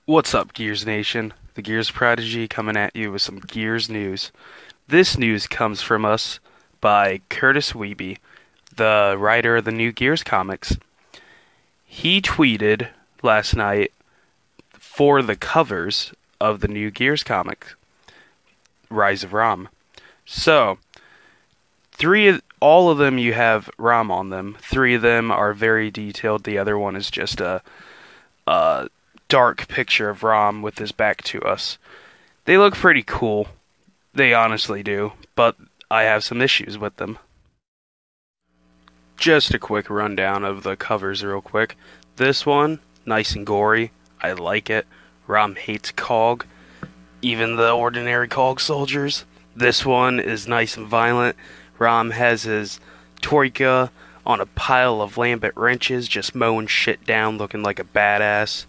What's up, Gears Nation? The Gears Prodigy coming at you with some Gears news. This news comes from us by Curtis Wiebe, the writer of the new Gears comics. He tweeted last night for the covers of the new Gears comic, Rise of Rom. So, all of them you have Rom on them. 3 of them are very detailed. The other one is just a dark picture of Rom with his back to us. They look pretty cool. They honestly do, but I have some issues with them. Just a quick rundown of the covers real quick. This one, nice and gory. I like it. Rom hates Cog, even the ordinary Cog soldiers. This one is nice and violent. Rom has his Troika on a pile of Lambent wrenches, just mowing shit down, looking like a badass.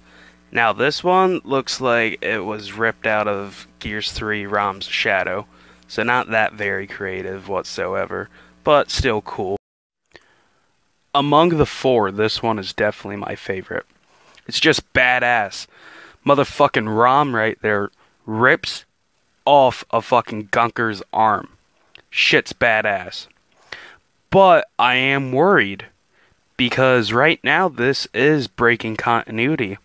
Now this one looks like it was ripped out of Gears 3 Rom's Shadow, so not that very creative whatsoever, but still cool. Among the 4, this one is definitely my favorite. It's just badass. Motherfucking Rom right there rips off a fucking gunker's arm. Shit's badass. But I am worried, because right now this is breaking continuity.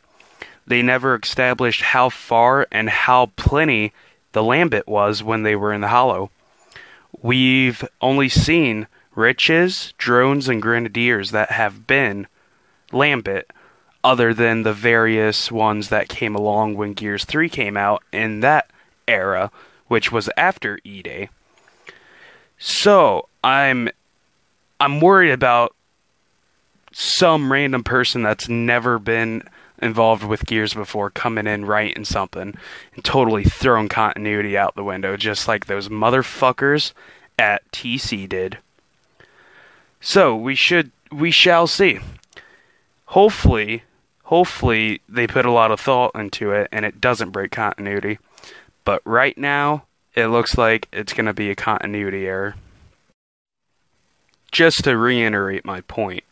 They never established how far and how plenty the Lambent was when they were in the Hollow. We've only seen Riches, Drones, and Grenadiers that have been Lambent, other than the various ones that came along when Gears 3 came out in that era, which was after E-Day. So, I'm worried about some random person that's never been involved with Gears before coming in writing something and totally throwing continuity out the window, just like those motherfuckers at TC did. So we shall see. Hopefully they put a lot of thought into it and it doesn't break continuity. But right now, it looks like it's going to be a continuity error. Just to reiterate my point,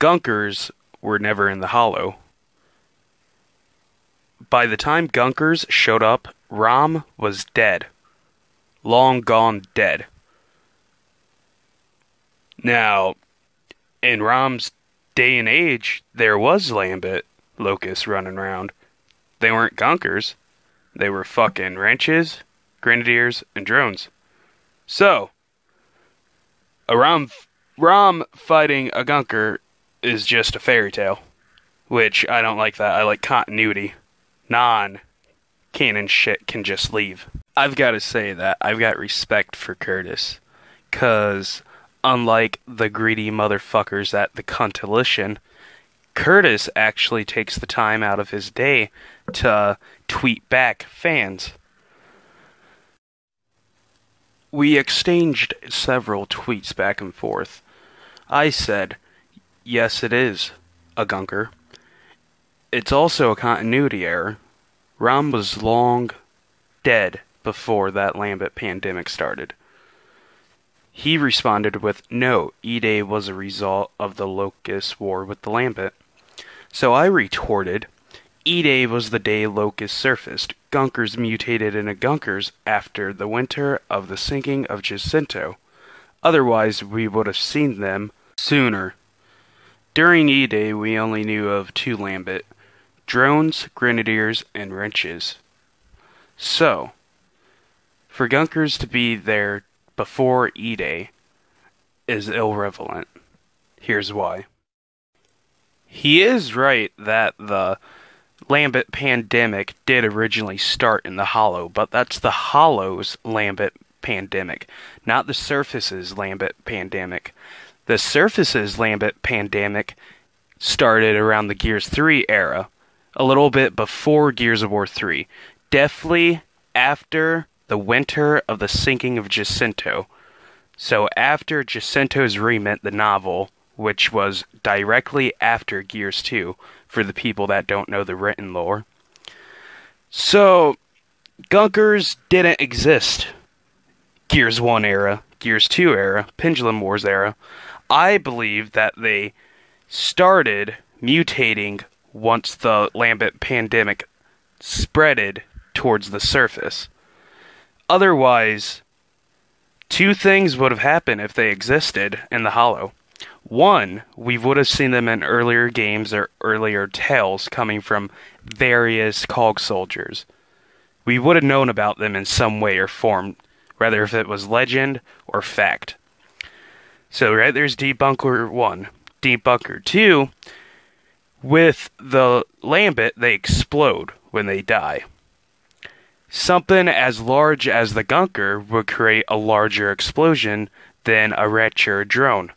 Gunkers were never in the Hollow. By the time Gunkers showed up, Rom was dead. Long gone dead. Now, in Rom's day and age, there was Lambent locusts running around. They weren't Gunkers. They were fucking Wrenches, Grenadiers, and Drones. So, a Rom fighting a Gunker is just a fairy tale. Which, I don't like that. I like continuity. Non-canon shit can just leave. I've got to say that I've got respect for Curtis. 'Cause, unlike the greedy motherfuckers at the Contilition, Curtis actually takes the time out of his day to tweet back fans. We exchanged several tweets back and forth. I said, yes, it is a Gunker. It's also a continuity error. Rom was long dead before that Lambent pandemic started. He responded with, no, E-Day was a result of the Locust War with the Lambent. So I retorted, E-Day was the day Locust surfaced. Gunkers mutated into Gunkers after the winter of the sinking of Jacinto. Otherwise, we would have seen them sooner. During E-Day, we only knew of 2 Lambent, Drones, Grenadiers, and Wrenches. So, for Gunkers to be there before E-Day is irrelevant. Here's why. He is right that the Lambent pandemic did originally start in the Hollow, but that's the Hollow's Lambent pandemic, not the Surface's Lambent pandemic. The Surface's Lambent pandemic started around the Gears 3 era, a little bit before Gears of War 3, definitely after the winter of the sinking of Jacinto. So after Jacinto's remit, the novel, which was directly after Gears 2, for the people that don't know the written lore. So, Gunkers didn't exist. Gears 1 era, Gears 2 era, Pendulum Wars era. I believe that they started mutating once the Lambent pandemic spreaded towards the surface. Otherwise, two things would have happened if they existed in the hollow. One, we would have seen them in earlier games or earlier tales coming from various cog soldiers. We would have known about them in some way or form, whether if it was legend or fact. So, right, there's debunker 1. Debunker 2, with the Lambent, they explode when they die. Something as large as the Gunker would create a larger explosion than a wretch or a drone.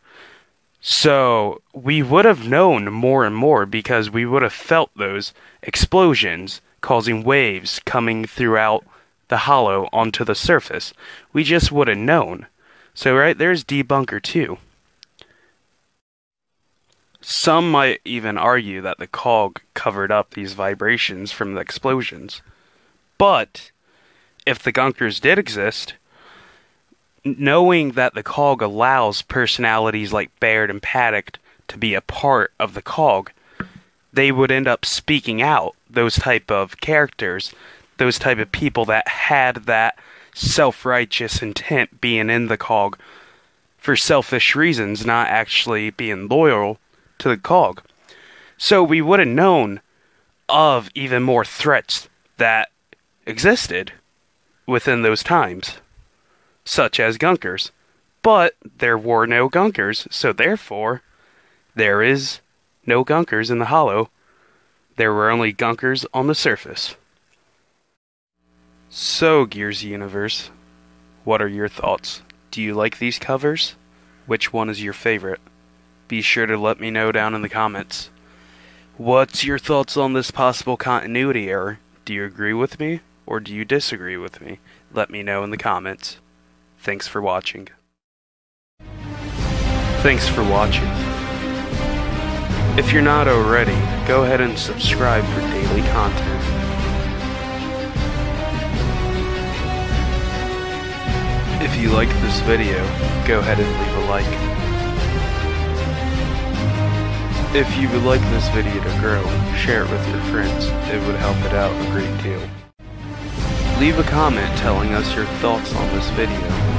So, we would have known more and more because we would have felt those explosions causing waves coming throughout the hollow onto the surface. We just would have known. So, right, there's debunker 2. Some might even argue that the cog covered up these vibrations from the explosions. But, if the Gunkers did exist, knowing that the cog allows personalities like Baird and Paddock to be a part of the cog, they would end up speaking out, those type of characters, those type of people that had that self-righteous intent being in the cog for selfish reasons, not actually being loyal to the cog. So we would have known of even more threats that existed within those times, such as Gunkers. But there were no Gunkers, so therefore, there is no Gunkers in the hollow. There were only Gunkers on the surface. So, Gears Universe, what are your thoughts? Do you like these covers? Which one is your favorite? Be sure to let me know down in the comments. What's your thoughts on this possible continuity error? Do you agree with me, or do you disagree with me? Let me know in the comments. Thanks for watching. Thanks for watching. If you're not already, go ahead and subscribe for daily content. If you liked this video, go ahead and leave a like. If you would like this video to grow, share it with your friends. It would help it out a great deal. Leave a comment telling us your thoughts on this video.